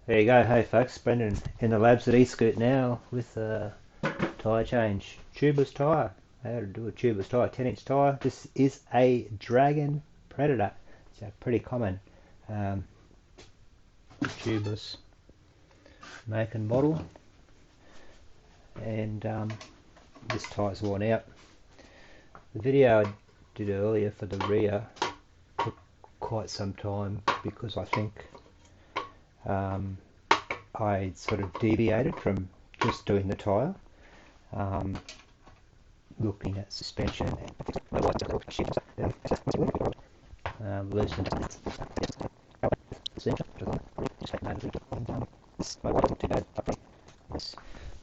There you go. Hey folks, Brendan in the labs at eScoot now with a tyre change. Tubeless tyre. How to do a tubeless tyre, 10-inch tyre. This is a Dragon Predator. It's a pretty common tubeless make and model. And this tyre's worn out. The video I did earlier for the rear took quite some time because I think I sort of deviated from just doing the tyre, looking at suspension and loosened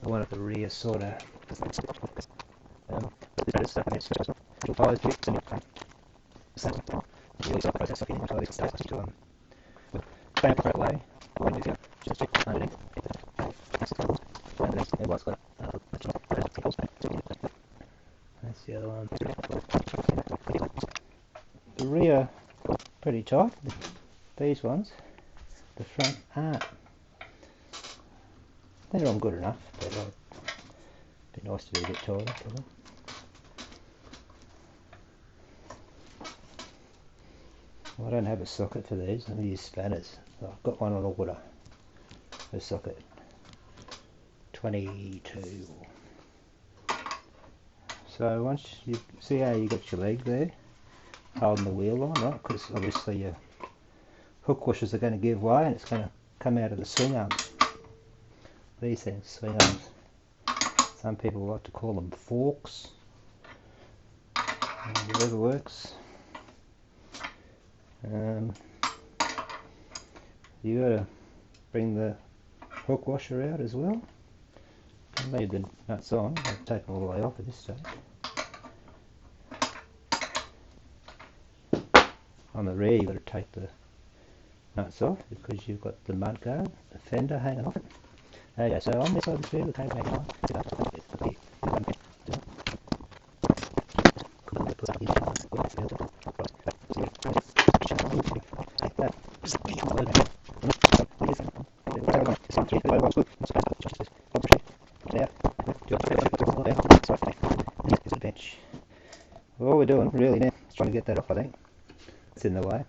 I wanted the rear sort of way. Just underneath that's the other one. The rear pretty tight. These ones, the front aren't. They're all good enough, but it'd be nice to be a bit tighter for them. Well, I don't have a socket for these. I use spanners. I've got one on order. A socket 22. So once you see how you got your leg there, holding the wheel on, right? Because obviously your hook washers are going to give way and it's going to come out of the swing arms. These things, swing arms. Some people like to call them forks. Whatever works. You got to bring the hook washer out as well. Leave the nuts on. I've taken all the way off at this stage. On the rear, you've got to take the nuts off because you've got the mudguard, the fender hanging off it. Okay, so on this side of the field, the tape hanging on. All we're doing really now is trying to get that off, I think. It's in the way.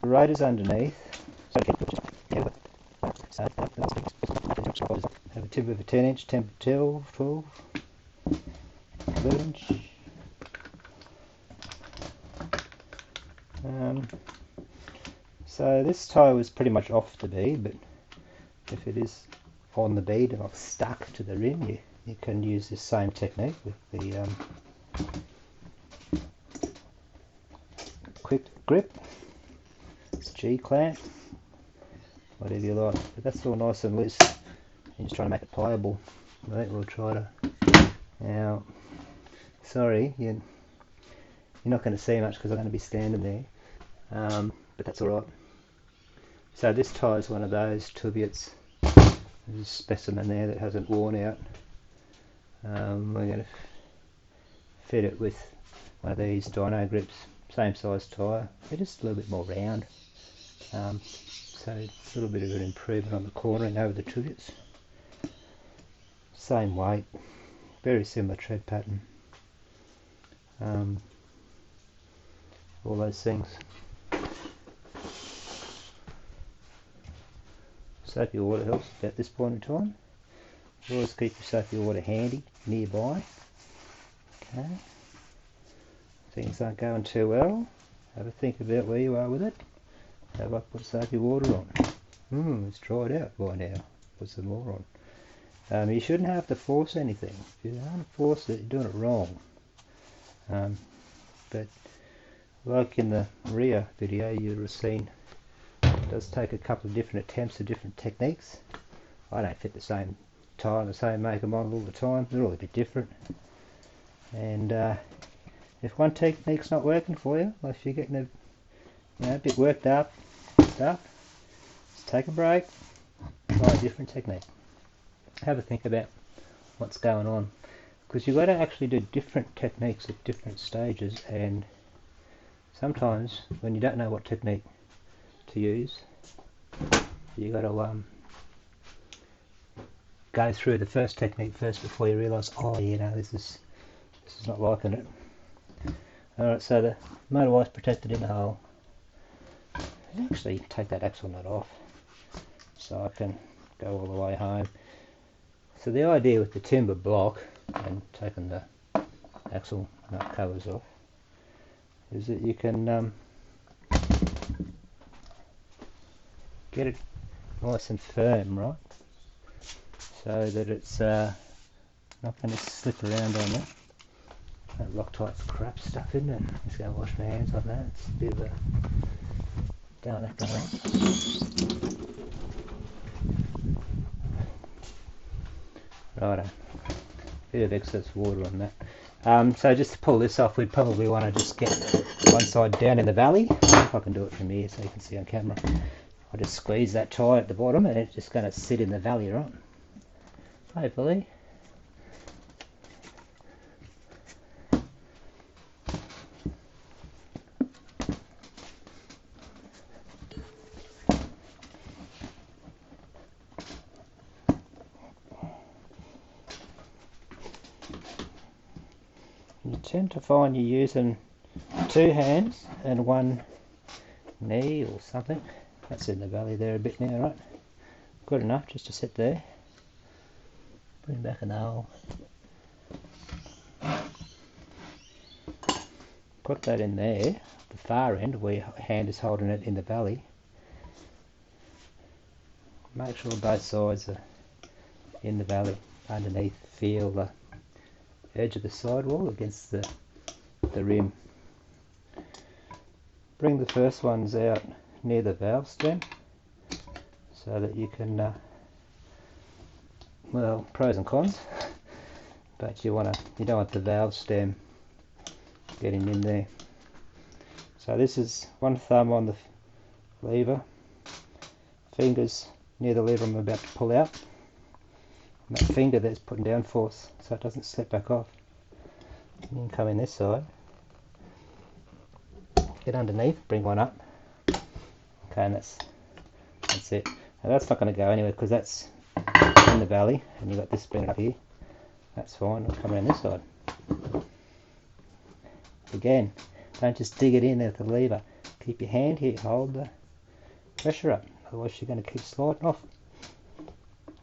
The rotor's underneath. Have a tip of a 10-inch, 10 to 12, 11-inch. So this tyre was pretty much off the bead, but if it is on the bead and not stuck to the rim, you can use this same technique with the quick grip, G-clamp, whatever you like, but that's all nice and loose. You're just trying to make it pliable. I think we'll try to. Now, sorry, you're not going to see much because I'm going to be standing there, but that's alright. So this tyre is one of those Tuovts. There's a specimen there that hasn't worn out. We're going to fit it with one of these DynoGrips, same size tyre. They're just a little bit more round. So it's a little bit of an improvement on the cornering over the Tuovts. Same weight, very similar tread pattern. All those things. Soapy water helps at this point in time. Always keep your soapy water handy, nearby. Okay. Things aren't going too well. Have a think about where you are with it. Have I put soapy water on? It's dried out by now. Put some more on. You shouldn't have to force anything. If you don't force it, you're doing it wrong. But like in the rear video you would have seen, it does take a couple of different attempts at different techniques. I don't fit the same tyre and the same make and model all the time. They're all a bit different. And if one technique's not working for you, or if you're getting a bit worked up, stuff, just take a break, try a different technique. Have a think about what's going on, because you've got to actually do different techniques at different stages, and sometimes when you don't know what technique to use. You got to go through the first technique first before you realise, oh, you know, this is not liking it. Alright, so the motor wire's protected in the hole. I'll actually take that axle nut off so I can go all the way home. So the idea with the timber block and taking the axle nut covers off is that you can get it nice and firm, right? So that it's not going to slip around on you. That Loctite's crap stuff, isn't it? I'm just going to wash my hands on that. It's a bit of a... Don't have to righto. Bit of excess water on that. So just to pull this off, we'd probably want to just get one side down in the valley. If I can do it from here so you can see on camera. I'll just squeeze that tyre at the bottom and it's just going to sit in the valley, right? Hopefully. You tend to find you're using two hands and one knee or something. That's in the valley there a bit now, right? Good enough just to sit there. Bring it back in the hole. Put that in there, the far end where your hand is holding it in the valley. Make sure both sides are in the valley underneath. Feel the edge of the sidewall against the rim. Bring the first ones out near the valve stem so that you can well, pros and cons, but you don't want the valve stem getting in there. So this is one thumb on the lever, fingers near the lever I'm about to pull out, and that finger there's putting down force so it doesn't slip back off. You can come in this side, get underneath, bring one up. Okay, and that's it. Now that's not going to go anywhere because that's in the valley, and you've got this bent up here. That's fine. I'll come around this side. Again, don't just dig it in at the lever. Keep your hand here, hold the pressure up, otherwise you're going to keep sliding off.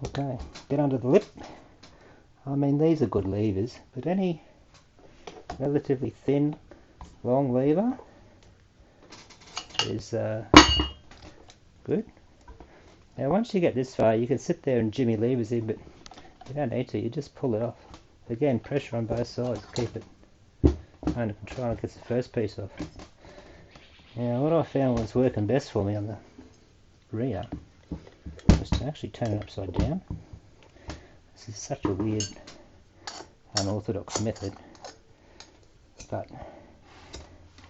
Okay, get under the lip. I mean, these are good levers, but any relatively thin, long lever is good. Now once you get this far, you can sit there and jimmy levers in, but you don't need to, you just pull it off. Again, pressure on both sides, keep it under control and gets the first piece off. Now what I found was working best for me on the rear was to actually turn it upside down. This is such a weird, unorthodox method, but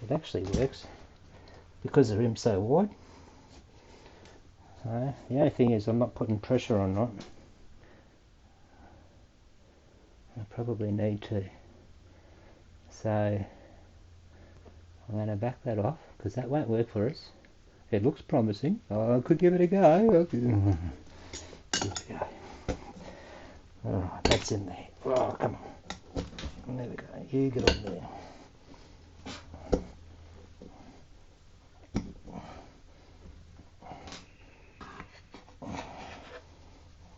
it actually works because the rim's so wide. So the only thing is I'm not putting pressure on, right? I probably need to. So I'm going to back that off because that won't work for us. It looks promising. Oh, I could give it a go. Give it a go. Alright, that's in there. Oh, come on. There we go. You get on there.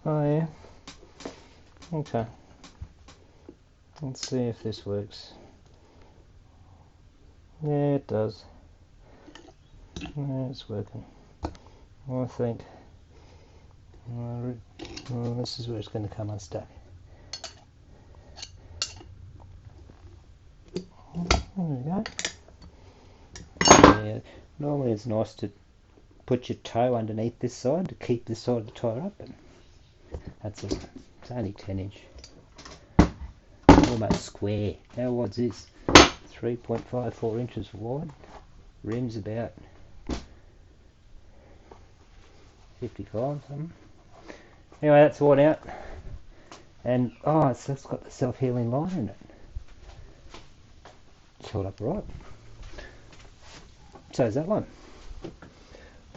Oh yeah. Okay. Let's see if this works. Yeah, it does. Yeah, it's working. I think this is where it's going to come unstuck. There we go. Yeah, normally it's nice to put your toe underneath this side to keep this side of the tyre up, but that's it. It's only 10 inch. Almost square. How wide's this? 3.54 inches wide. Rim's about 55 something. Anyway, that's worn out. And oh, it's got the self-healing line in it. It's held up right. So is that one.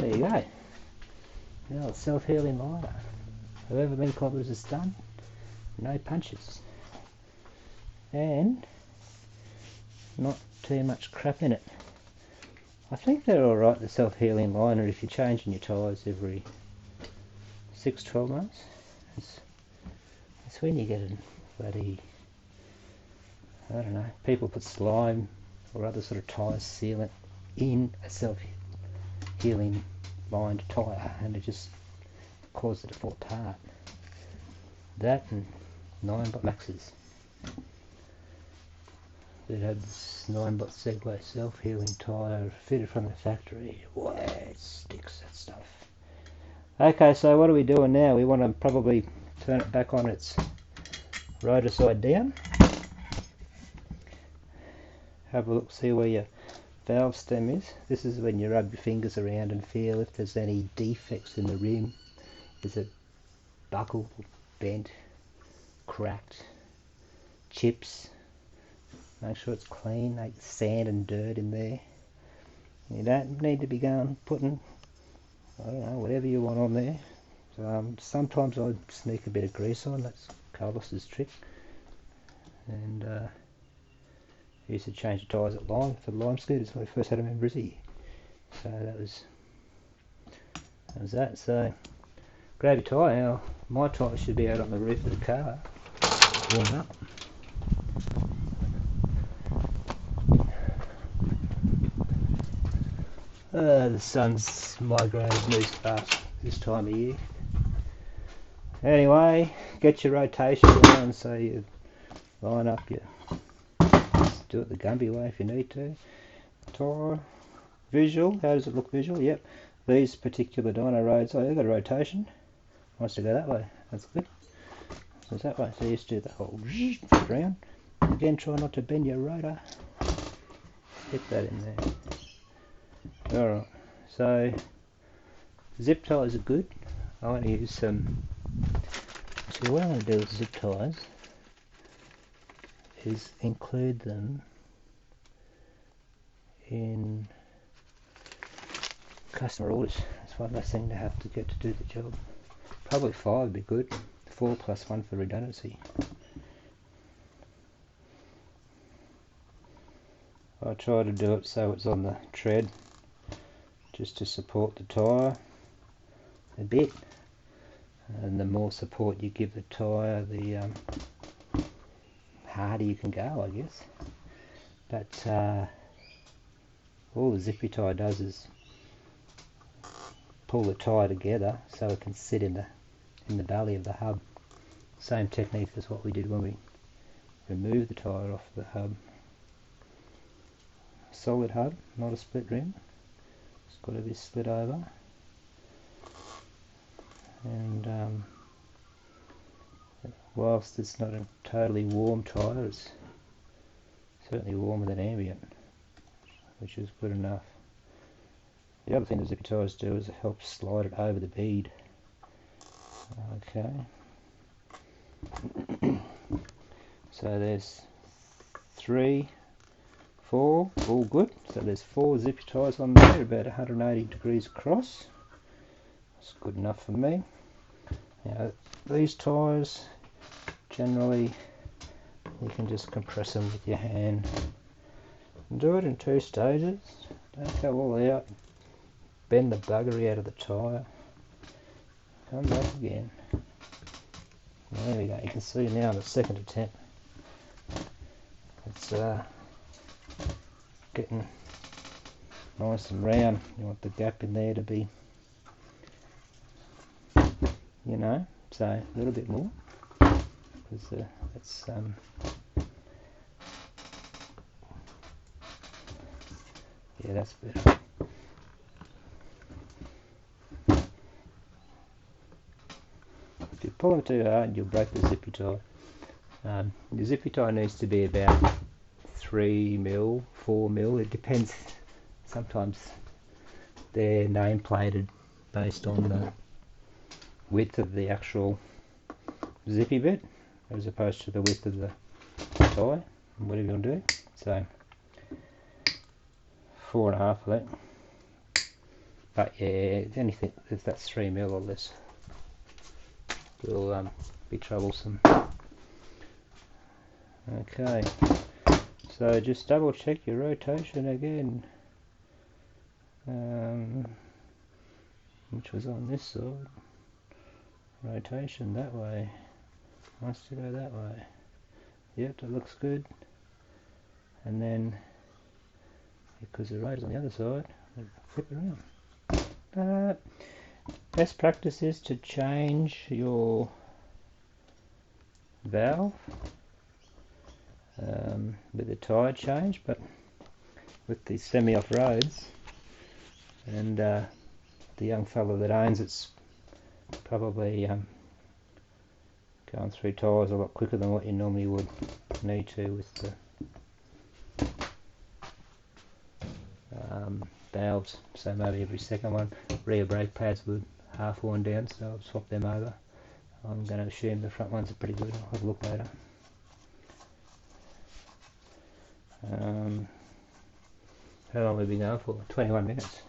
there you go. Now it's self-healing liner. However many kilometres it's done, no punches. And not too much crap in it. I think they're alright, the self-healing liner, if you're changing your tyres every 6-12 months. It's when you get a bloody, I don't know, people put slime or other sort of tyre sealant in a self-healing lined tyre and it just causes it to fall apart. That and 9-bot maxes. It had this 9-bot Segway self-healing tyre fitted from the factory. Wow, it sticks, that stuff. Okay, so what are we doing now? We want to probably turn it back on its rotor side down. Have a look, see where your valve stem is. This is when you rub your fingers around and feel if there's any defects in the rim. Is it buckled, bent, cracked, chips? Make sure it's clean, like sand and dirt in there. You don't need to be going putting, I don't know, whatever you want on there. Sometimes I sneak a bit of grease on, that's Carlos's trick. And I used to change the tyres at Lime for the Lime scooters when we first had them in Brizzy. So that was that. So grab your tyre. Now my tyre should be out on the roof of the car, warm up. The sun's migrated moves fast this time of year. Anyway, get your rotation on so you line up your, do it the Gumby way if you need to. Tyre, visual, how does it look visual? Yep, these particular dyno roads, oh they've got a rotation. Wants to go that way, that's good. So it's that way, so you just do the whole round. Again, try not to bend your rotor. Get that in there. Alright, so zip ties are good. I want to use some, so what I'm going to do with zip ties is include them in customer orders. That's one less thing to have to get to do the job. Probably 5 would be good, 4 plus 1 for redundancy. I try to do it so it's on the tread, just to support the tyre a bit, and the more support you give the tyre, the harder you can go, I guess. But all the zippy tie does is pull the tyre together so it can sit in the belly of the hub. Same technique as what we did when we removed the tyre off the hub. Solid hub, not a split rim. It's got to be slid over, and whilst it's not a totally warm tyre, it's certainly warmer than ambient, which is good enough. The other thing the zippy tyres do is it helps slide it over the bead. Okay, so there's 3, 4, all good. So there's 4 zippy tyres on there, about 180 degrees across. That's good enough for me. Now these tyres, generally you can just compress them with your hand. Do it in 2 stages. Don't go all out. Bend the buggery out of the tyre. Come back again. There we go. You can see now on the second attempt. It's getting nice and round. You want the gap in there to be, you know, so a little bit more, because it's yeah, that's better. If you pull them too hard, you'll break the zippy tie. The zippy tie needs to be about 3 mil, 4 mil, it depends. Sometimes they're name plated based on the width of the actual zippy bit as opposed to the width of the tie, whatever you want to do. So 4.5 of that. But yeah, anything if that's 3mm or less will be troublesome. Okay, so just double check your rotation again, which was on this side. Rotation that way, wants to go that way. Yep, that looks good. And then because the rotor's on the other side, flip it around. Best practice is to change your valve with a tyre change, but with these semi-off roads and the young fellow that owns it's probably going through tyres a lot quicker than what you normally would need to with the valves. So maybe every second one. Rear brake pads were half worn down, so I'll swap them over. I'm going to assume the front ones are pretty good. I'll have a look later. How long have we been going for? 21 minutes.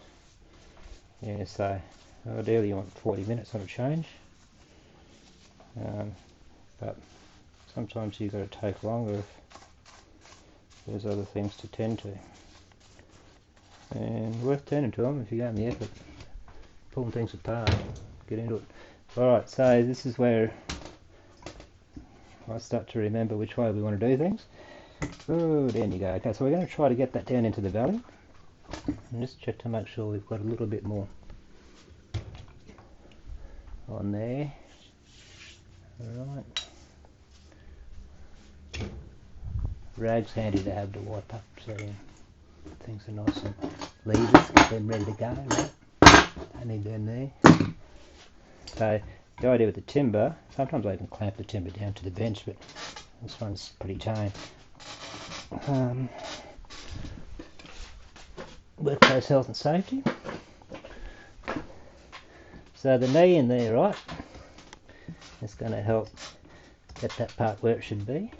Yeah, so ideally you want 40 minutes on a change. But sometimes you've got to take longer if there's other things to tend to. And worth turning to them if you go in the effort. Pulling things apart, get into it. Alright, so this is where I start to remember which way we want to do things. Oh, there you go. Okay, so we're going to try to get that down into the valley. And just check to make sure we've got a little bit more on there. Alright. Rag's handy to have to wipe up so things are nice and levers, get them ready to go, right? Don't need them there. So the idea with the timber, sometimes I even clamp the timber down to the bench, but this one's pretty tame. Workplace health and safety. So the knee in there, right, is going to help get that part where it should be.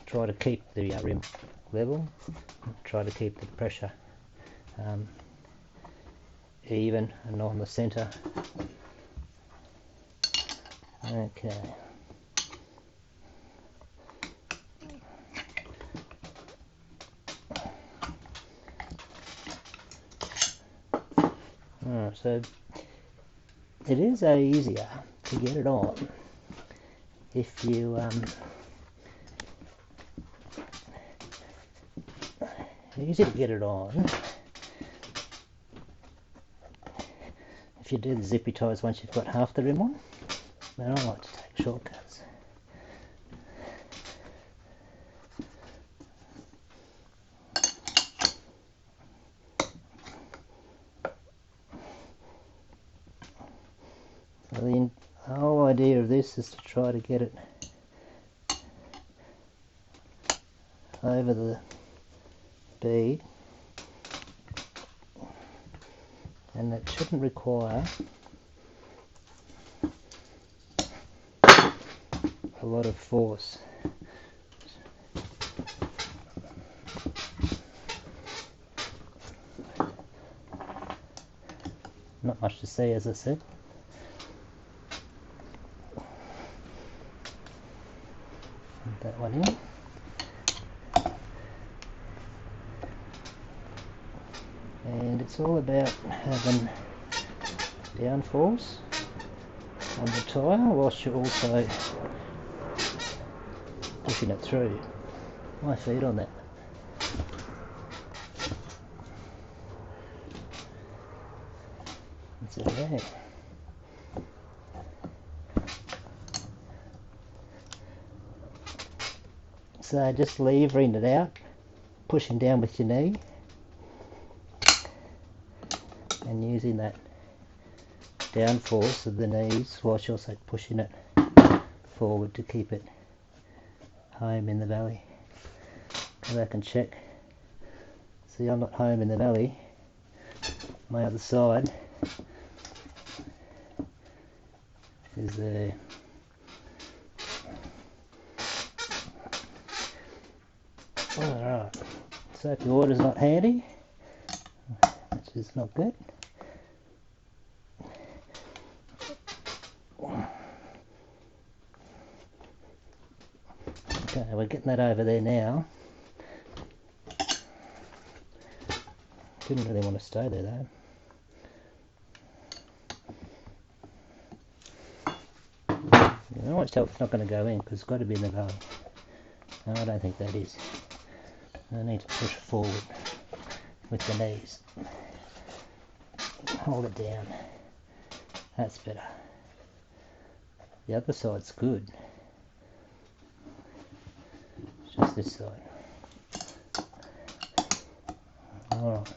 Try to keep the rim level, try to keep the pressure even and on the centre. Okay. Alright, so it is easier to get it on if you easy to get it on if you do the zippy ties once you've got half the rim on. But I like to take shortcuts. So the whole idea of this is to try to get it over the bead, and that shouldn't require a lot of force. Not much to see, as I said. Put that one in. And it's all about having downforce on the tyre whilst you're also pushing it through. My feet on that. That's it there. So just levering it out, pushing down with your knee, and using that downforce of the knees whilst you're also pushing it forward to keep it home in the valley. Go back and check. See, I'm not home in the valley. My other side is there. Alright, so if your water's not handy, that's is not good. Okay, we're getting that over there now. Didn't really want to stay there though. You can always tell it's not going to go in because it's got to be in the valley. No, I don't think that is. I need to push forward with the knees. Hold it down. That's better. The other side's good. It's just this side. Alright.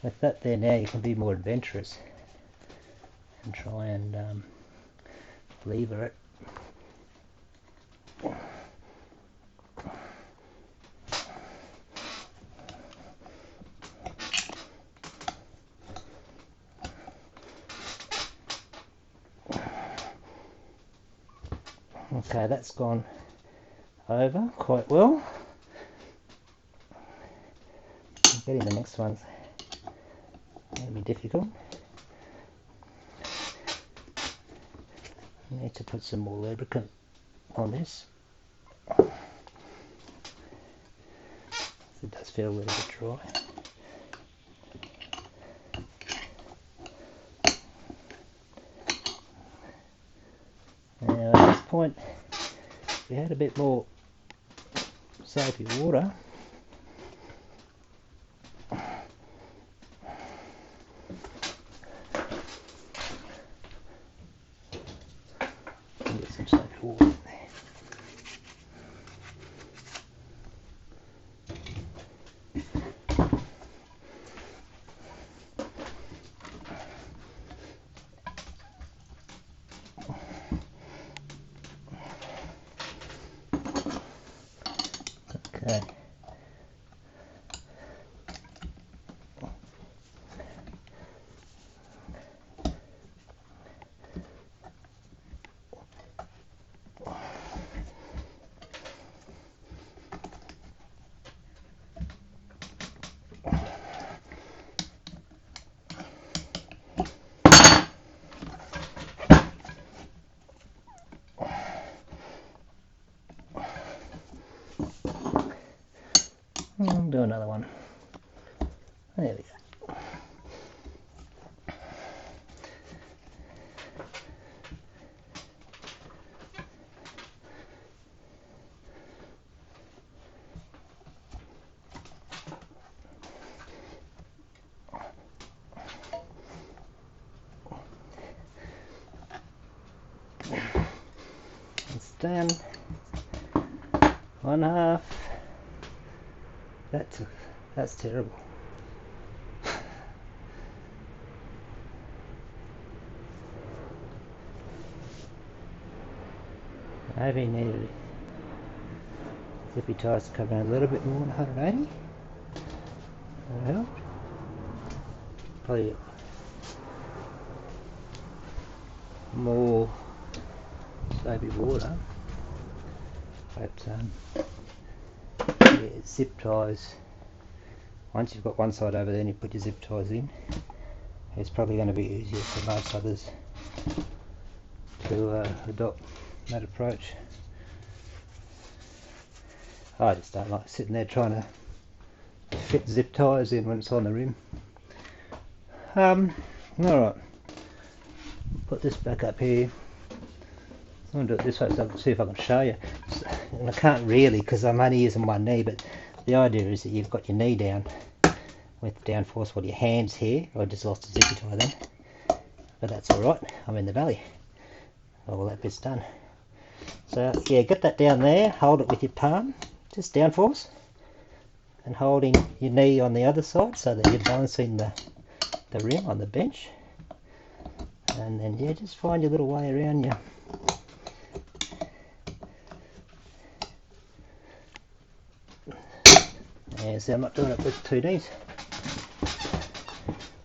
With that there now, you can be more adventurous and try and lever it. Okay, that's gone over quite well. Getting the next one's going to be difficult. I need to put some more lubricant on this. It does feel a little bit dry. Now at this point, if we had a bit more soapy water, get some soapy water in there. Okay. I'll do another one. There we go. It's done. 1/2. That's terrible. Maybe needed zippy ties to come down a little bit more than 180. That'll help. Probably more soapy water. But yeah, zip ties. Once you've got one side over there and you put your zip ties in, it's probably going to be easier for most others to adopt that approach. I just don't like sitting there trying to fit zip ties in when it's on the rim. Alright, put this back up here. I'm going to do it this way so I can see if I can show you. And I can't really because I'm only using one knee, but the idea is that you've got your knee down with downforce while your hands here. I just lost a zippy tie then, but that's alright, I'm in the valley. All that bit's done. So yeah, get that down there, hold it with your palm, just downforce, and holding your knee on the other side so that you're balancing the rim on the bench. And then yeah, just find your little way around you. Yeah, so I'm not doing it with two knees.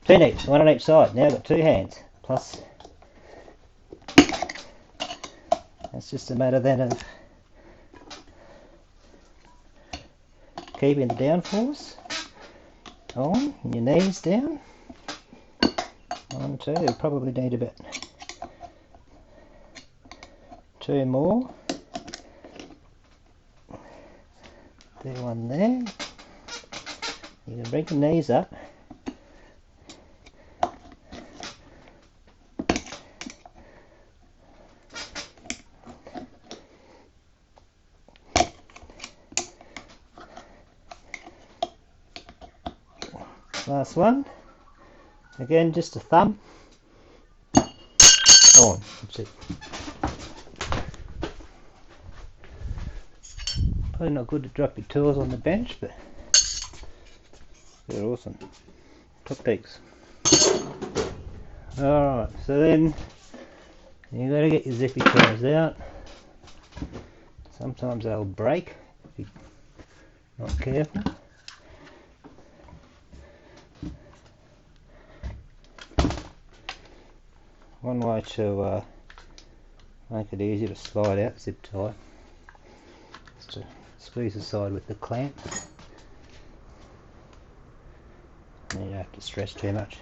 Two knees, one on each side. Now I've got two hands. Plus, it's just a matter then of keeping the downforce on, and your knees down, 2, it'll probably need about 2 more. Do one there. You can bring the knees up. Last one. Again, just a thumb. Oh, that's it. Probably not good to drop your tools on the bench, but they're awesome. Top peaks. Alright, so then you got to get your zippy ties out. Sometimes they'll break if you're not careful. One way to make it easier to slide out zip tie is to squeeze the side with the clamp. And you don't have to stress too much.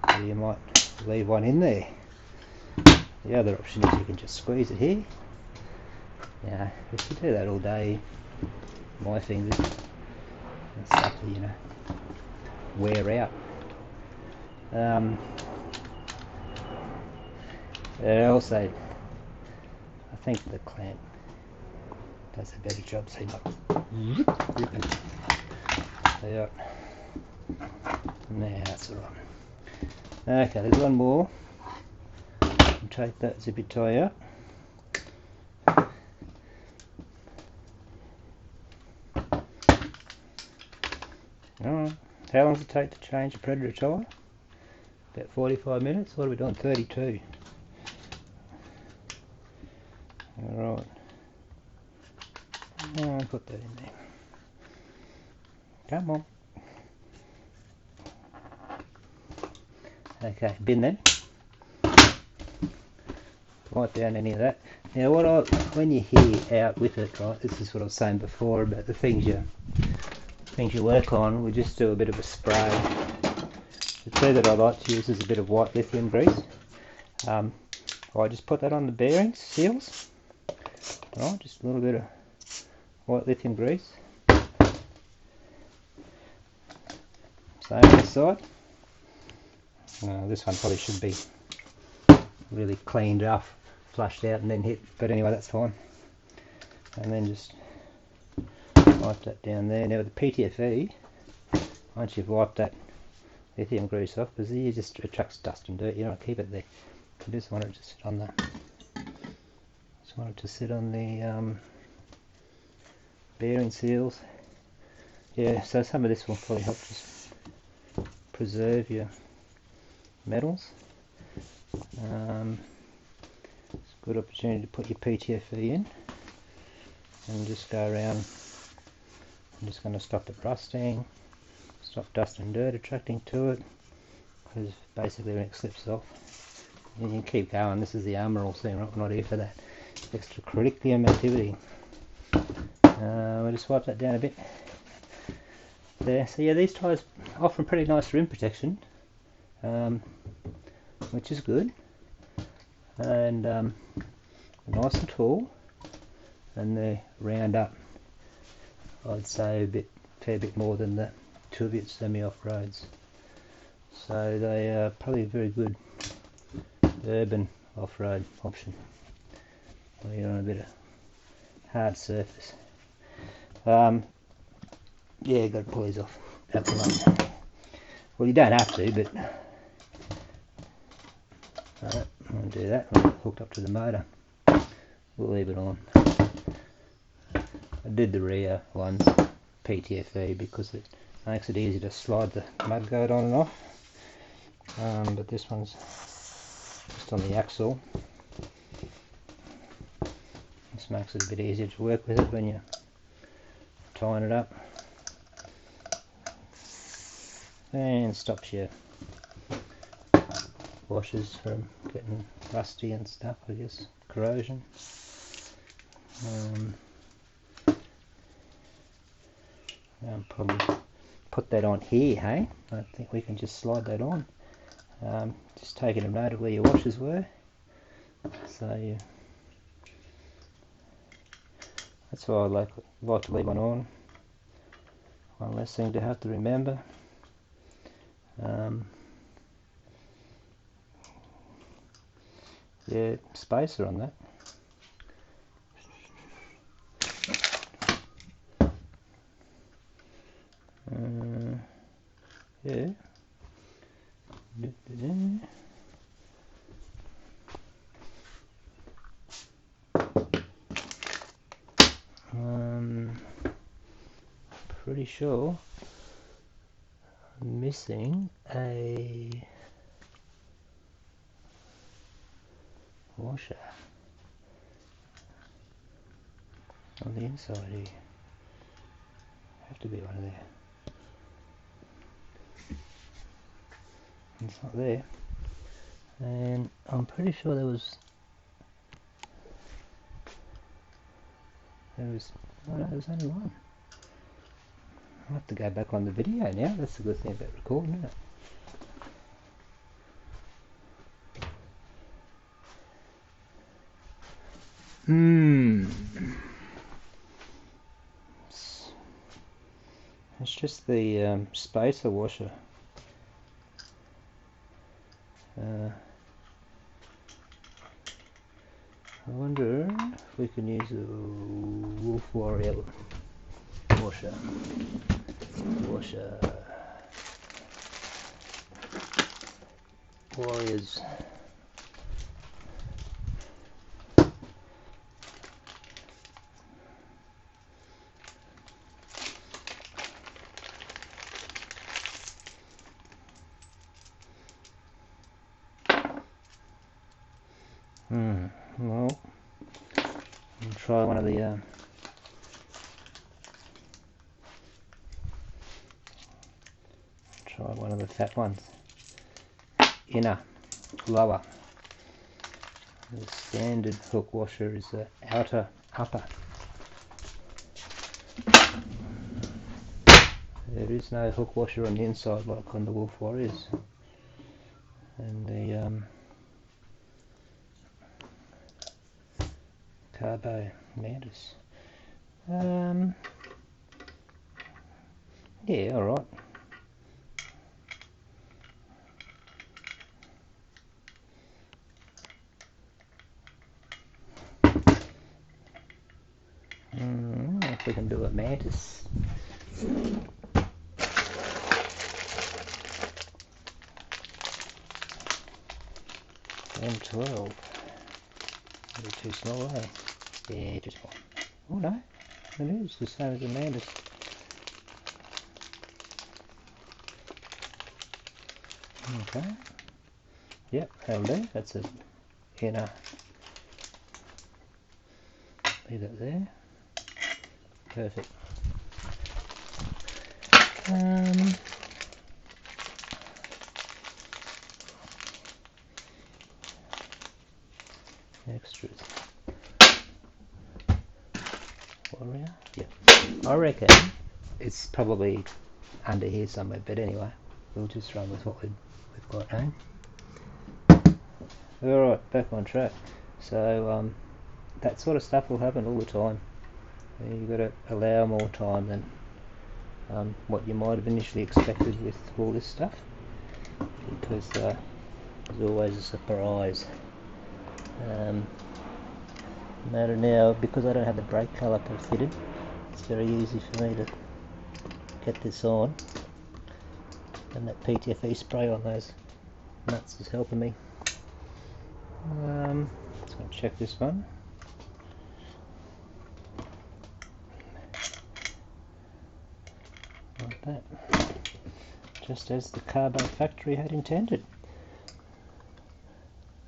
Or you might leave one in there. The other option is you can just squeeze it here. Now, if you do that all day, my fingers and stuff, you know, wear out. Also, I think the clamp does a better job. See, like ripping. Yeah. Now that's alright. Okay, there's one more. I'll take that zippy tie out. Alright, how long does it take to change a Predator tyre? About 45 minutes. What are we doing? 32. Alright. I'll put that in there. Come on. Okay, bin then. Wipe down any of that. Now when you're here out with it, right, this is what I was saying before about the things you work on, we just do a bit of a spray. The two that I like to use is a bit of white lithium grease. I just put that on the bearings, seals. Right, just a little bit of white lithium grease. Same on this side. This one probably should be really cleaned up, flushed out and then hit, but anyway, that's fine. And then just wipe that down there. Now with the PTFE, once you've wiped that lithium grease off, because it just attracts dust and dirt, you don't keep it there. I just want it to sit on the bearing seals. Yeah, so some of this will probably help just preserve your metals. It's a good opportunity to put your PTFE in and just go around. I'm just going to stop it rusting, stop dust and dirt attracting to it, because basically when it slips off, you can keep going. This is the armour all thing, right? We're not here for that extracurricular activity. We'll just wipe that down a bit there. So yeah, these tyres offer pretty nice rim protection, which is good, and nice and tall, and they round up, I'd say a fair bit more than the Tuovt semi-off-roads. So they are probably a very good urban off-road option where you're on a bit of hard surface. Yeah, got to pull these off at the moment. Well, you don't have to, but alright, I'm going to do that. I'm hooked up to the motor. We'll leave it on. I did the rear ones PTFE because it makes it easy to slide the mudguard on and off. But this one's just on the axle. This makes it a bit easier to work with it when you're tying it up. And stops your washers from getting rusty and stuff, I guess, corrosion. I'll probably put that on here, hey? I think we can just slide that on. just taking a note of where your washers were, so that's why I like to leave one on. One less thing to have to remember. Yeah, spacer on that. Yeah. Pretty sure I'm missing a washer on the inside here. Have to be one of there. It's not there, and I'm pretty sure there was oh no, there was only one. I'll have to go back on the video now. That's the good thing about recording, isn't it? It's just the spacer washer. I wonder if we can use a Wolf Warrior washer. Warriors. Well, I'll try one of the fat ones. Inner, lower. The standard hook washer is the outer, upper. There is no hook washer on the inside like on the Wolf Warriors. And the Carbo Mantis. Yeah, alright. If we can do a Mantis. M12. Maybe too small, eh? Yeah, just one. Oh no, it is the same as the Mantis. Okay. Yep, that'll do. That's a inner. Leave that there. Perfect. Extras. Warrior? Yeah. I reckon it's probably under here somewhere, but anyway, we'll just run with what we've got now. Alright, back on track. So that sort of stuff will happen all the time. You've got to allow more time than what you might have initially expected with all this stuff, because there's always a surprise. Matter now, because I don't have the brake caliper fitted, it's very easy for me to get this on, and that PTFE spray on those nuts is helping me. So I'll check this one. Like that, just as the Carbo factory had intended.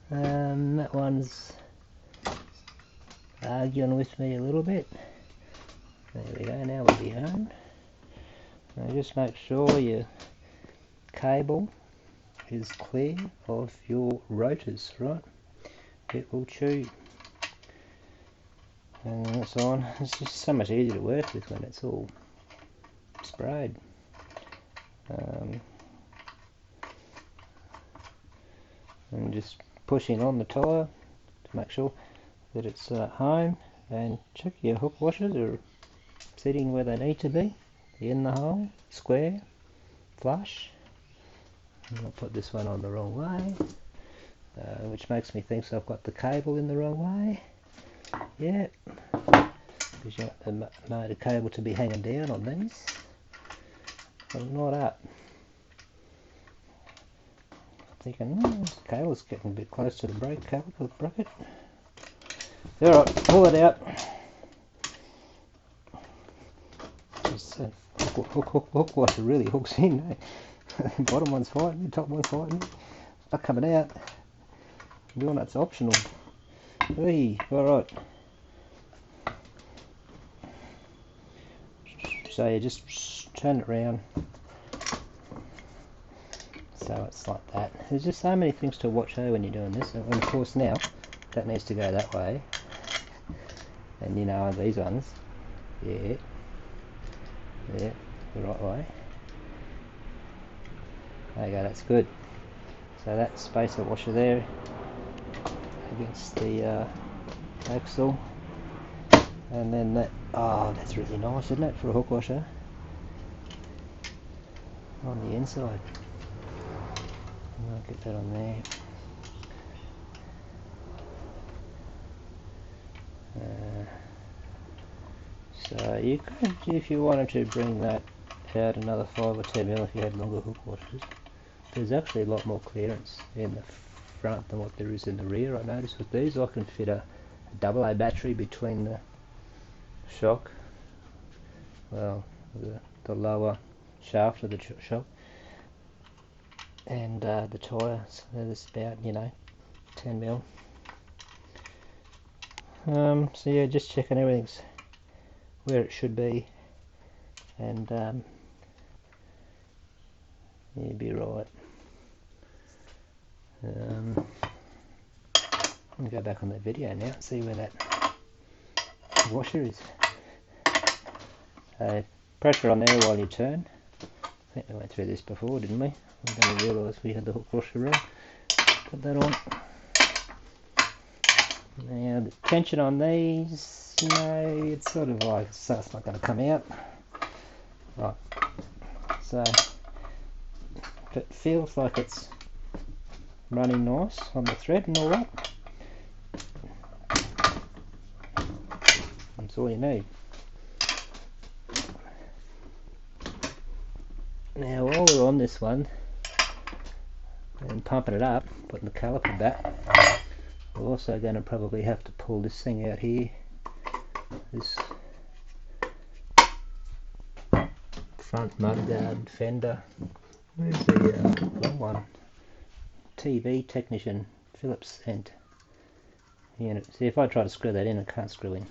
That one's arguing with me a little bit. There we go, now we'll be home. Now just make sure your cable is clear of your rotors, right? It will chew. And that's on. It's just so much easier to work with when it's all sprayed. pushing on the tyre to make sure that it's home, and check your hook washers are sitting where they need to be, in the hole, square, flush. I'll put this one on the wrong way, which makes me think I've got the cable in the wrong way. Yeah, because you want the motor cable to be hanging down on these, but not up. Thinking, this cable's getting a bit close to the brake cable, the bracket. Alright, pull it out. This hook washer really hooks in, eh? Bottom one's fighting, top one's fighting. It's not coming out. Doing that's optional. Hey, alright. So you just turn it around. So it's like that. There's just so many things to watch out when you're doing this. And of course now, that needs to go that way. And you know these ones, yeah, the right way. There you go, that's good. So that spacer washer there against the axle. And then that, oh, that's really nice, isn't it, for a hook washer? On the inside. I'll get that on there. So you could, if you wanted to, bring that out another 5 or 10 mil if you had longer hook washers. There's actually a lot more clearance in the front than what there is in the rear. I noticed with these I can fit a AA battery between the shock, well, the lower shaft of the shock, and the tyre. So there's about, you know, 10 mil. So yeah, just checking everything's where it should be, and you'd be right. I'll go back on that video now and see where that washer is. Pressure on there while you turn. I think we went through this before, didn't we? I didn't realise we had the hook washer wrong. Put that on. Now the tension on these, you know, it's sort of like, so it's not going to come out. Right, so if it feels like it's running nice on the thread and all that, that's all you need. Now while we're on this one and pumping it up, putting the caliper back, we're also going to probably have to pull this thing out here, this front mudguard fender. Where's the long one? TV Technician Phillips and unit. See, if I try to screw that in, I can't screw in.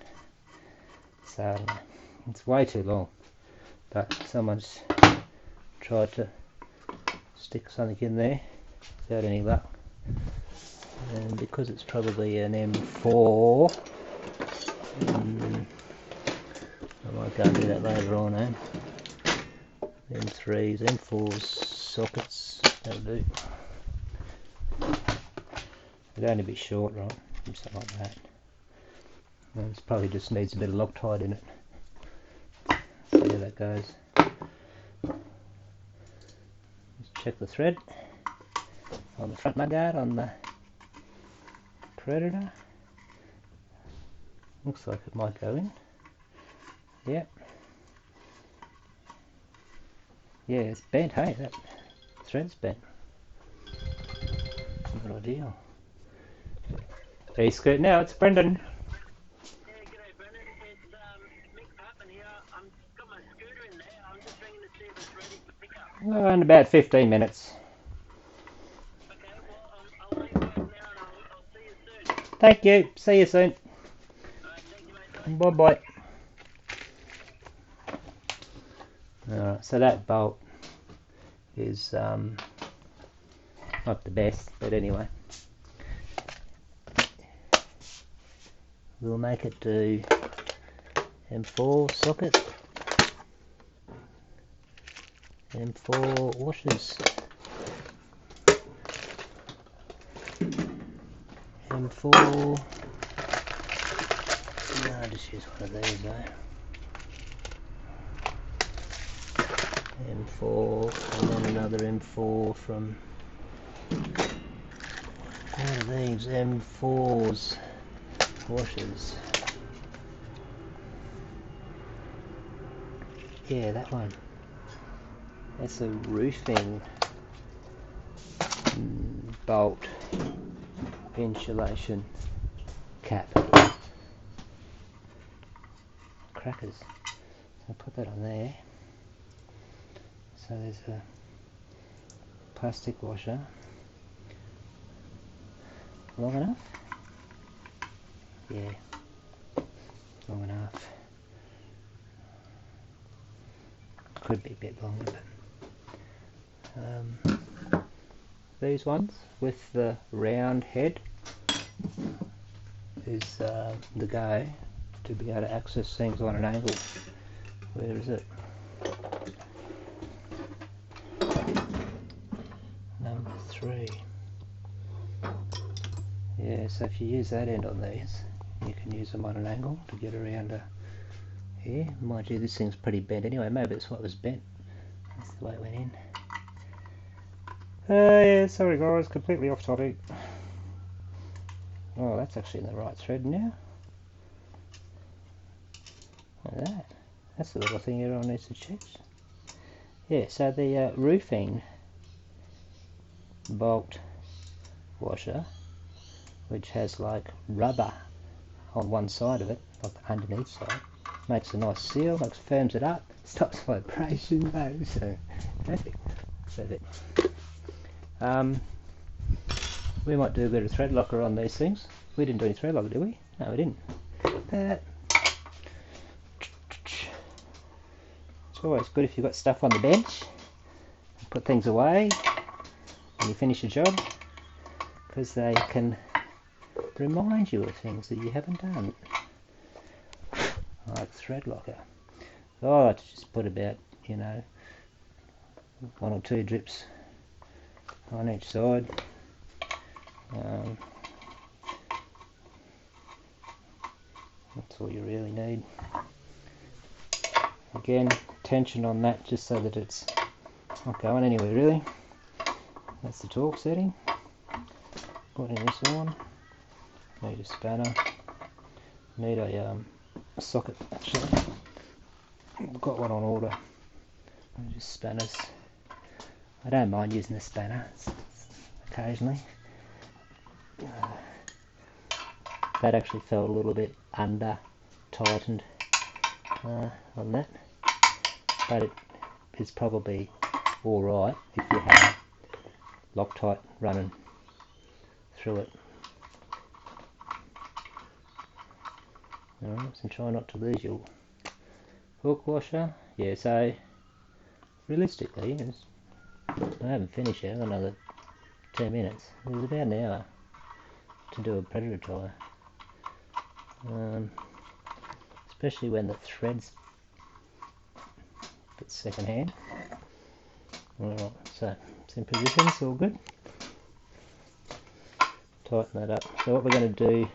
So it's way too long. But someone's tried to stick something in there without any luck. And because it's probably an M4, I might go and do that later on, eh? M3s, M4s, sockets, that'll do. It'd only be short, right? Something like that. And it probably just needs a bit of Loctite in it. See how that goes. Let's check the thread on the front mudguard on the Predator. Looks like it might go in. Yep. Yeah, it's bent, hey, that thread's bent. Not ideal. Hey, Scoot, now it's Brendan. Yeah, g'day Brendan. It's Mick Pappen here. I've got my scooter in there. I'm just ringing to see if it's ready for pickup. In about 15 minutes. Okay, well, I'll leave work now and I'll see you soon. Thank you. See you soon. Alright, thank you, mate. Bye bye. Alright, so that bolt is not the best, but anyway. We'll make it do M4 socket, M4 washers. M4. No, I'll just use one of these though. M4, and then another M4 from one of these M4s washers. Yeah, that one. That's a roofing bolt insulation cap. Crackers. I'll put that on there. So there's a plastic washer. Long enough? Yeah, long enough. Could be a bit longer, but these ones with the round head is the go to be able to access things on an angle. Where is it? Number 3. Yeah, so if you use that end on these, you can use them on an angle to get around here. Mind you, this thing's pretty bent anyway. Maybe it's what was bent. That's the way it went in. Yeah, sorry guys, completely off topic. Oh, that's actually in the right thread now. Look at that. That's the little thing everyone needs to check. Yeah, so the roofing bolt washer, which has like rubber on one side of it, like the underneath side, makes a nice seal, firms it up, stops vibration though, so perfect. We might do a bit of thread locker on these things. We didn't do any thread locker, did we? No, we didn't. It's always good if you've got stuff on the bench, put things away when you finish a job, because they can remind you of things that you haven't done. Like thread locker. So I like to just put about, 1 or 2 drips on each side. That's all you really need. Again, tension on that just so that it's not going anywhere really. That's the torque setting. Putting this on. Need a spanner. Need a socket actually. I've got one on order. Just spanners. I don't mind using a spanner occasionally. That actually felt a little bit under tightened on that, but it's probably alright if you have Loctite running through it. Alright, so try not to lose your hook washer. Yeah, so realistically, I haven't finished yet, I've got another 10 minutes. It was about an hour to do a predator tyre. Especially when the thread's a bit second hand. Alright, so it's in position, it's all good. Tighten that up. So what we're going to do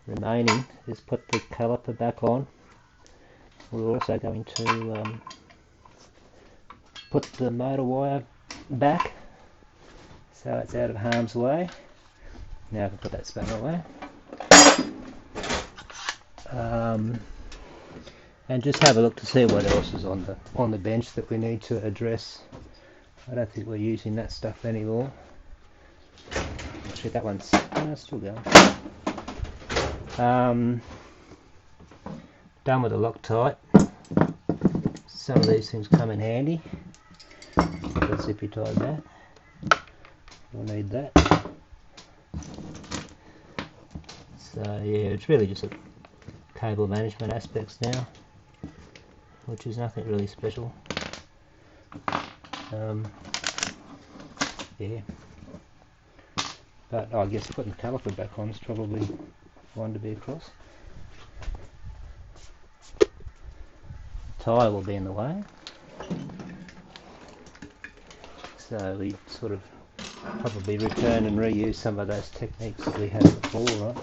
remaining is put the caliper back on. We're also going to put the motor wire back so it's out of harm's way. Now I can put that spanner away. And just have a look to see what else is on the bench that we need to address. I don't think we're using that stuff anymore. Actually, that one's still going. Done with the Loctite. Some of these things come in handy. Got zippy tie that. We'll need that. So yeah, it's really just a cable management aspects now, which is nothing really special. Yeah, but I guess putting the caliper back on is probably one to be across. Tyre will be in the way, so we sort of probably return and reuse some of those techniques that we had before, right?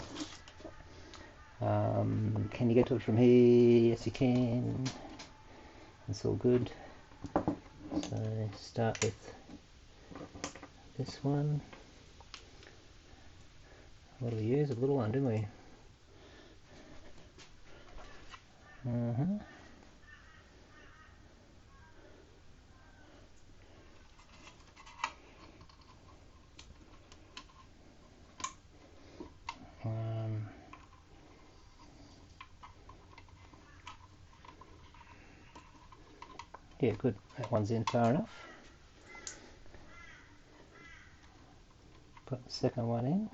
Can you get to it from here? Yes, you can. That's all good. So start with this one. What do we use? A little one, didn't we? Yeah, good. That one's in far enough. Put the second one in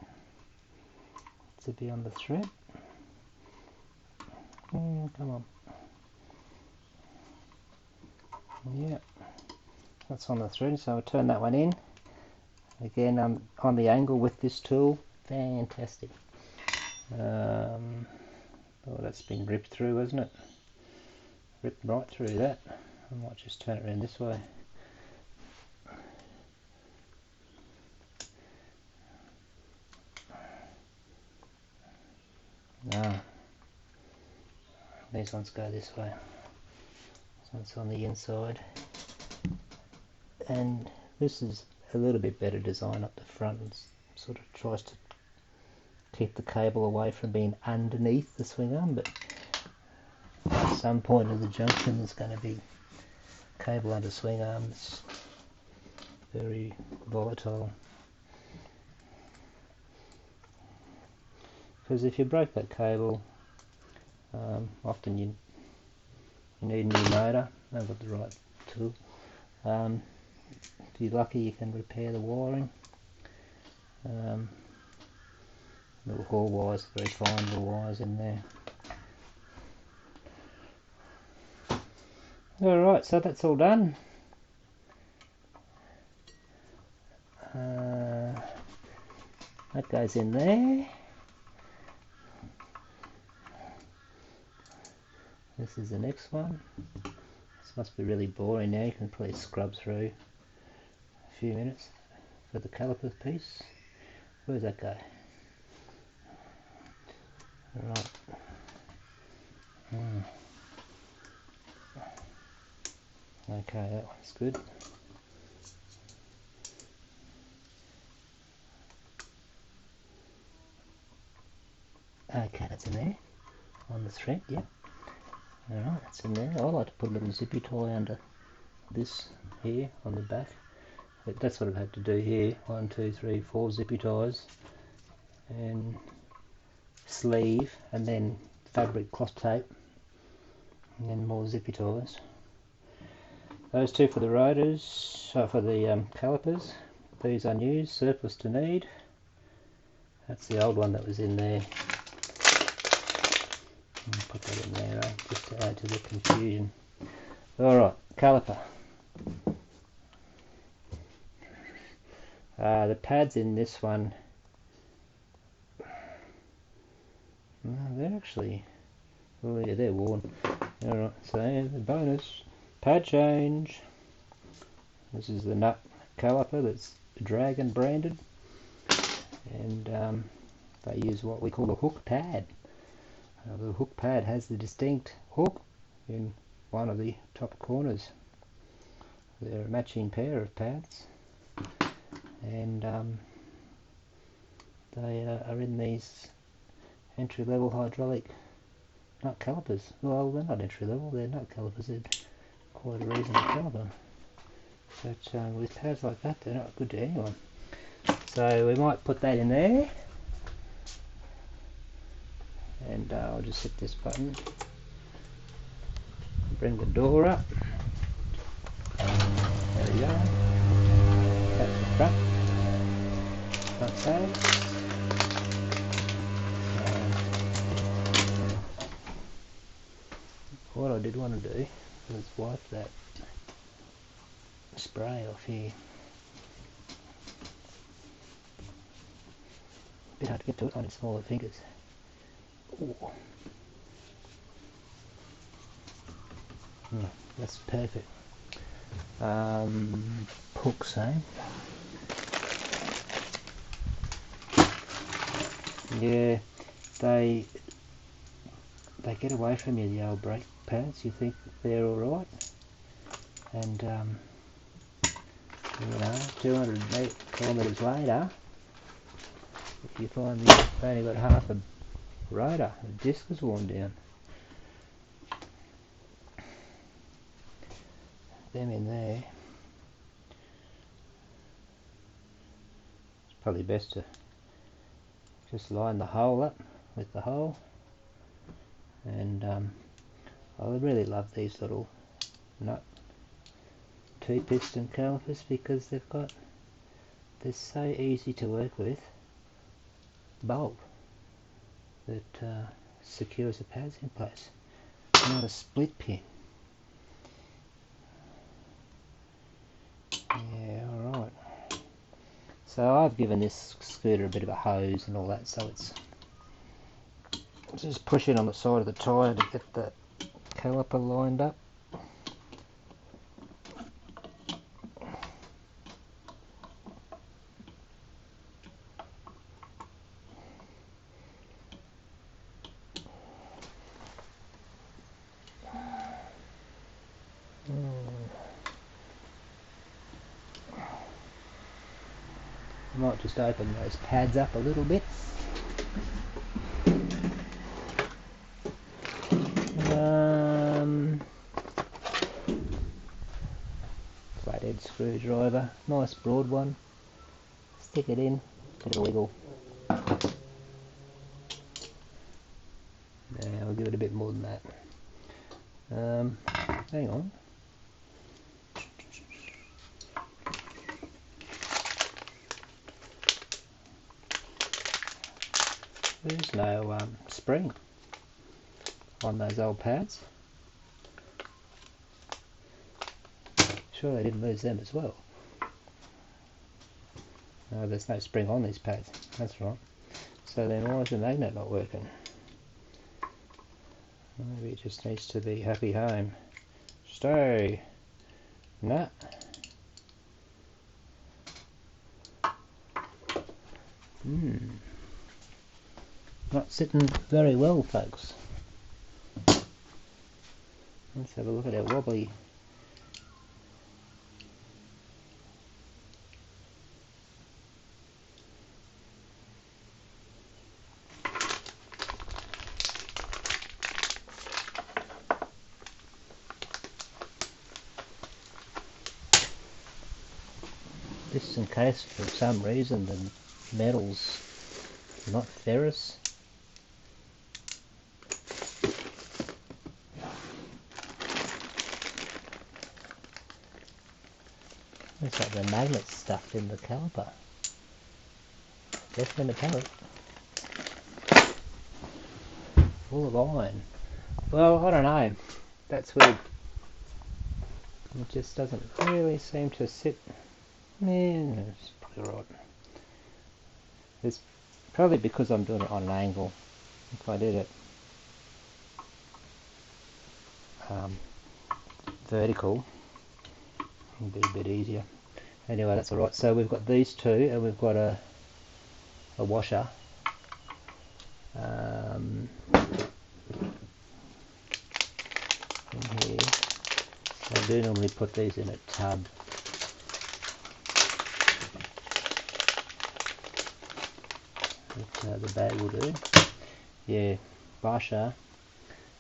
to be on the thread. Come on. Yeah, that's on the thread, so I'll turn that one in. Again, I'm on the angle with this tool. Fantastic. Oh, that's been ripped through, hasn't it? Ripped right through that. I might just turn it around this way. No. These ones go this way. This one's on the inside. And this is a little bit better design up the front. It sort of tries to keep the cable away from being underneath the swing arm, but at some point of the junction there's going to be cable under swing arm. It's very volatile. Because if you break that cable, often you need a new motor. I've got the right tool. If you're lucky, you can repair the wiring. Little hall wires, very fine little wires in there. Alright, so that's all done. That goes in there. This is the next one. This must be really boring now. You can probably scrub through a few minutes for the caliper piece. Where does that go? Right. Okay, that one's good. Okay, that's in there. On the thread, yep. Alright, that's in there. I like to put a little zippy tie under this here on the back. But that's what I've had to do here. 1, 2, 3, 4 zippy ties. And sleeve, and then fabric cloth tape. And then more zippy ties. Those two for the rotors, for the calipers. These unused, surplus to need. That's the old one that was in there. I'll put that in there, just to add to the confusion. Alright, caliper. The pads in this one, they're actually, oh yeah, they're worn. Alright, so the bonus, pad change. This is the nut caliper that's Dragon branded, and they use what we call a hook pad. The hook pad has the distinct hook in one of the top corners. They're a matching pair of pads, and they are in these entry-level hydraulic nut calipers. Well, they're not entry-level, they're nut calipers. They're quite a reasonable caliper. But with pads like that, they're not good to anyone. So we might put that in there. And I'll just hit this button, bring the door up, there we go, that's the front pad. What I did want to do was wipe that spray off here. A bit hard to get to it on its smaller fingers. Ooh. That's perfect. Hooks, eh? Yeah, they get away from you, the old brake pads. You think they're alright, and you know, 200 kilometres later, you find you've only got half a rotor, the disc is worn down. Them in there. It's probably best to just line the hole up with the hole, and I really love these little nut 2-piston calipers because they're so easy to work with. Bolt that secures the pads in place, not a split pin. Yeah, alright. So I've given this scooter a bit of a hose and all that, so it's just pushing on the side of the tyre to get the caliper lined up. I might just open those pads up a little bit. Flathead screwdriver, nice broad one. Stick it in, bit of wiggle. Yeah, I'll give it a bit more than that. Hang on. There's no spring on those old pads. Sure they didn't lose them as well. No, there's no spring on these pads. That's right. So then why is the magnet not working? Maybe it just needs to be happy home. Stay. Nah. Not sitting very well, folks. Let's have a look at our wobbly. Just in case for some reason the metal's not ferrous. Looks like the magnet's stuffed in the caliper. Definitely metallic. Full of iron. Well, I don't know. That's weird. It just doesn't really seem to sit. Yeah, it's probably right. It's probably because I'm doing it on an angle. If I did it vertical, it'd be a bit easier. Anyway, that's alright. So we've got these two, and we've got a washer. In here. I do normally put these in a tub. That the bag will do. Yeah, washer,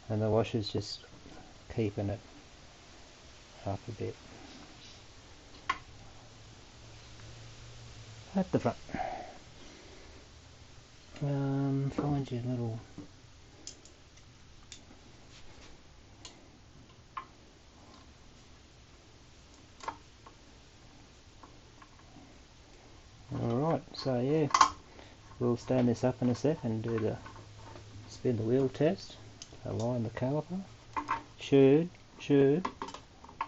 and the washer's just keeping it up a bit at the front. Find your little alright, so yeah, we'll stand this up in a sec and do the spin the wheel test, align the caliper, should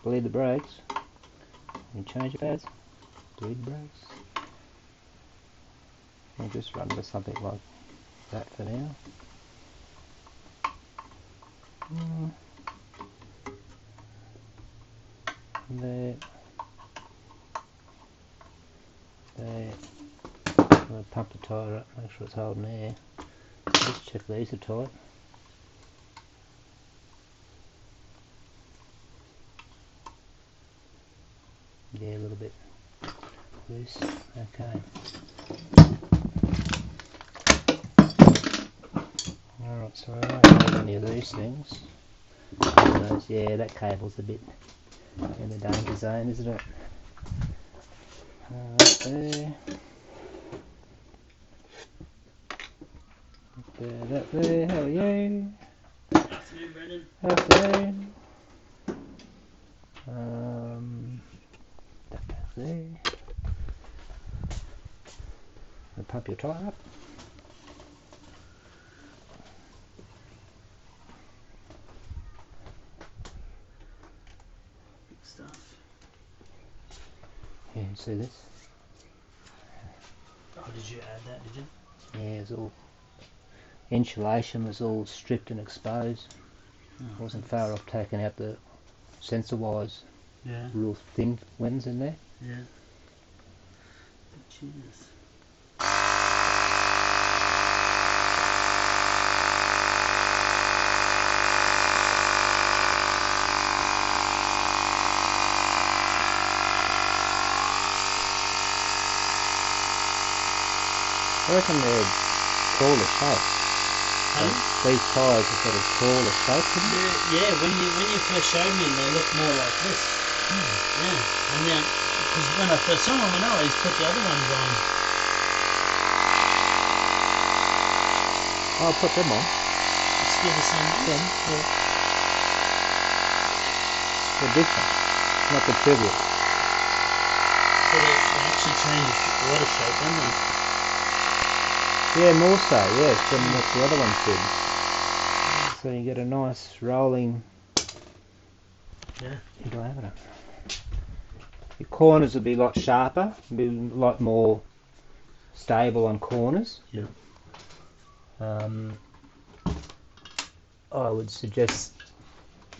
bleed the brakes, and change the pads, bleed the brakes. I'll just run with something like that for now. There. pump the tyre up, make sure it's holding air. Just check these are tight. Yeah, a little bit loose. Okay. Alright, so I don't need any of these things. Yeah, that cable's a bit in the danger zone, isn't it? Alright, there. That there, how are you? Afternoon, Brendan. Afternoon. That back there. And pump your tyre up. Big stuff. Yeah, see this? Oh, did you add that, did you? Yeah, it's all insulation was all stripped and exposed. Oh, Wasn't far off taking out the sensor wires. Yeah. Real thin ones in there. Yeah. Cheers. I reckon they're taller shape. These tyres are sort of taller shape. Yeah, when you first showed me, they look more like this. Yeah, and then because when I first saw them, I went, oh, he's put the other ones on. I'll put them on. It's still the same one. Yeah. They're different, not the trivial. So they actually change the water shape, don't they? Yeah, more so, yes, than what the other ones did. So you get a nice rolling diameter. Your corners will be a lot sharper, be a lot more stable on corners. Yeah. I would suggest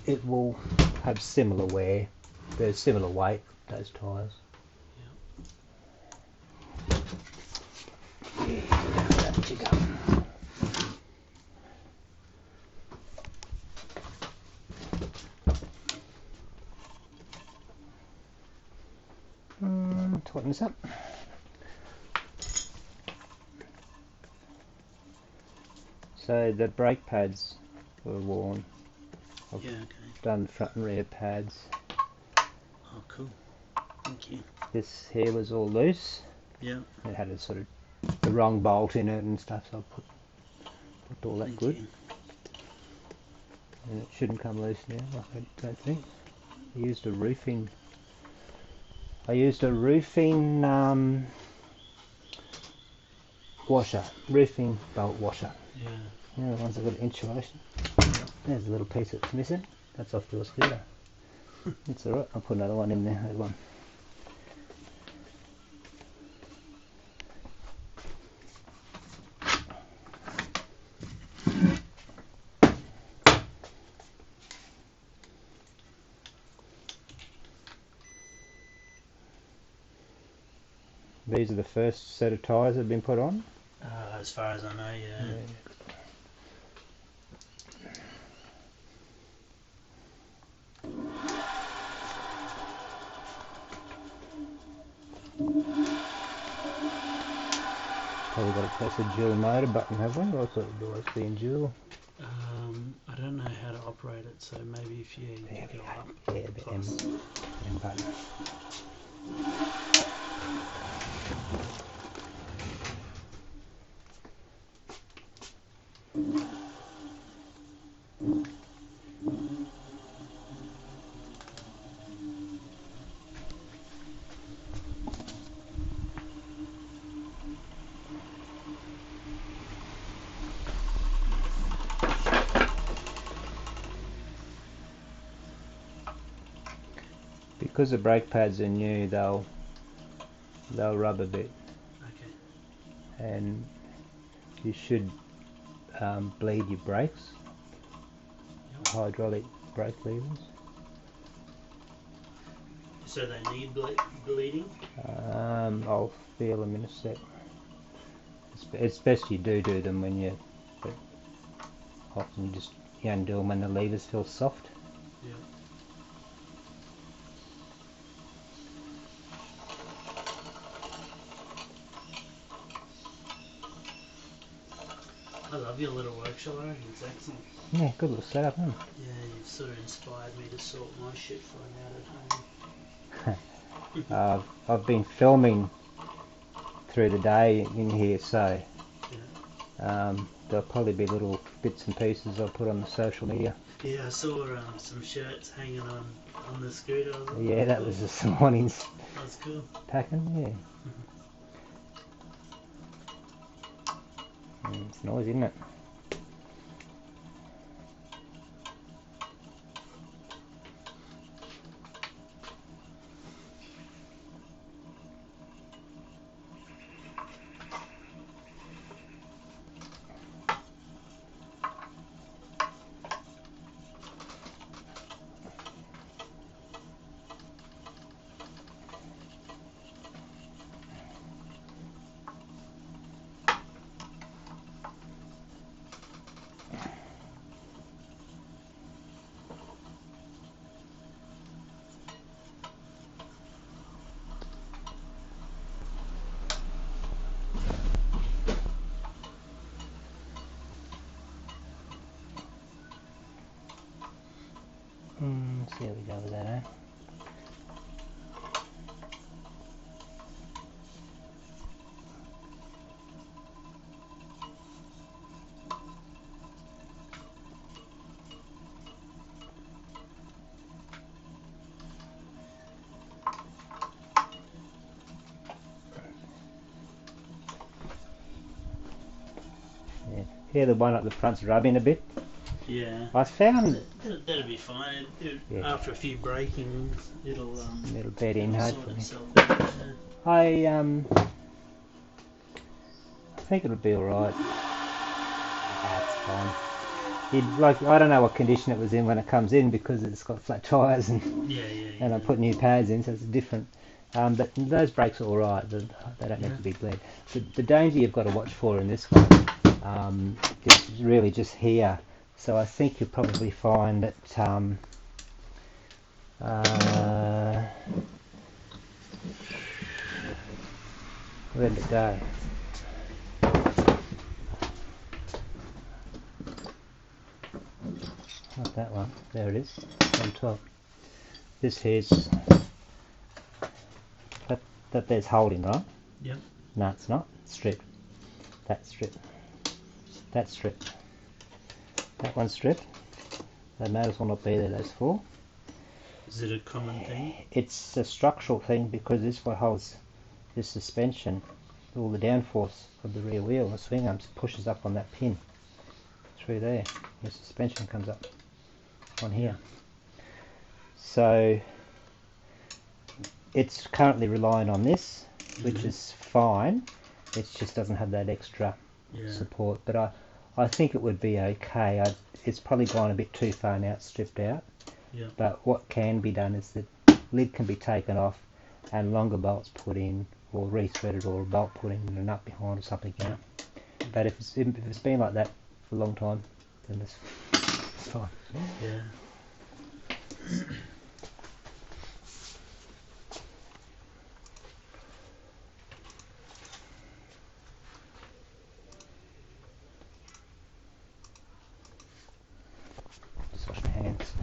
it will have similar wear. They're similar weight, those tyres. That you go. Tighten this up. So the brake pads were worn. I've done the front and rear pads. Oh, cool. Thank you. This here was all loose. Yeah. It had a sort of the wrong bolt in it and stuff, so I put all that Thank good. you. And it shouldn't come loose now, I don't think. I used a roofing washer, roofing bolt washer. Yeah. You know the ones that got insulation? There's a little piece that's missing. That's off to a scooter. It's alright, I'll put another one in there. There's one. These are the first set of tyres that have been put on? As far as I know, yeah. Probably got to press a dual motor button, have we? I thought it was being dual. I don't know how to operate it, so maybe if you go up. Yeah, the M button. Because the brake pads are new, they'll rub a bit, Okay. and you should bleed your brakes, hydraulic brake levers. So they need bleeding? I'll feel them in a sec. It's best you do them when you. But often you just undo them when the levers feel soft. Yeah. I love your little workshop. I reckon it's excellent. Yeah, good little setup, huh? Yeah, you've sort of inspired me to sort my shit for out at home. I've been filming through the day in here, so Yeah. there'll probably be little bits and pieces I'll put on the social media. Yeah, I saw some shirts hanging on the scooter. Yeah, that was this morning's That's cool. packing, yeah. It's noisy, isn't it? See how we go with that, eh? Yeah. Here the one up the front's rubbing a bit. Yeah. I found That'll be fine. Yeah. After a few breakings, it'll bed in, sort hopefully. itself out. Yeah. I think it'll be alright. That's fine. I don't know what condition it was in when it comes in because it's got flat tyres and Yeah. and I put new pads in, so it's different. But those brakes are alright. They don't need to be bled. The danger you've got to watch for in this one is really just here. So I think you'll probably find that where did it go? Not that one. There it is. On top. This here's that there's holding, right? Yep. No, it's not. Strip. That's strip. That's strip. That one's strip. That notice will not be there. Those four. Is it a common thing? It's a structural thing because this what holds this suspension. All the downforce of the rear wheel, the swing arms, pushes up on that pin through there. Your suspension comes up on here. So it's currently relying on this, which is fine. It just doesn't have that extra support. But I think it would be okay. It's probably gone a bit too far now. It's stripped out. Yeah. But what can be done is the lid can be taken off and longer bolts put in, or rethreaded, or a bolt put in and a nut behind or something. You know. But if it's been like that for a long time, then it's fine. Yeah. Just wash my hands.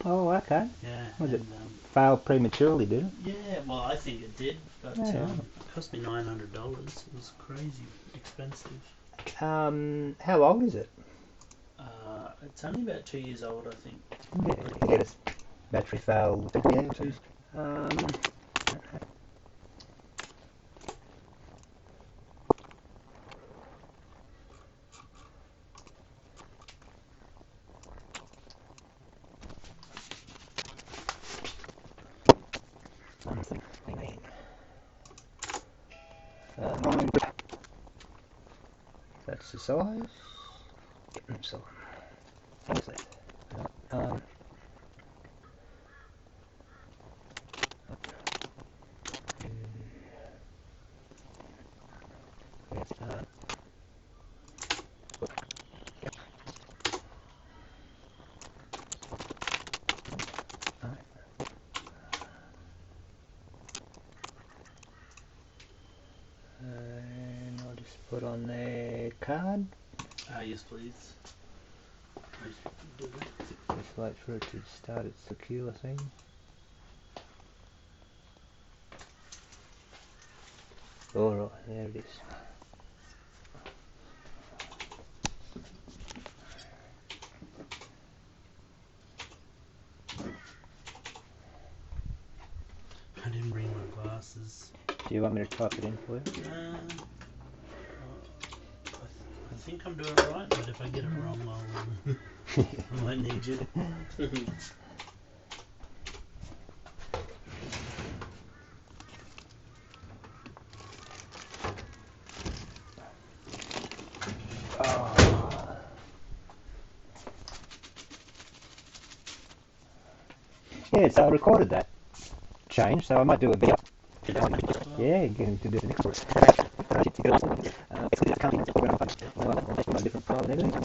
Oh, okay. Yeah. Was it and, failed prematurely, did it? yeah, well, I think it did, but Yeah. it cost me $900. It was crazy expensive. How old is it? It's only about 2 years old, I think. Yeah, you get a battery fail. That's the size. So, And I'll just put on the card. Yes, please. Just wait for it to start its secure thing. Alright, there it is. I didn't bring my glasses. Do you want me to type it in for you? I think I'm doing it right, but if I get it wrong, I might need you. Yeah, so I recorded that change, so I might do a video. Yeah, get him to do the next one. Different file and everything.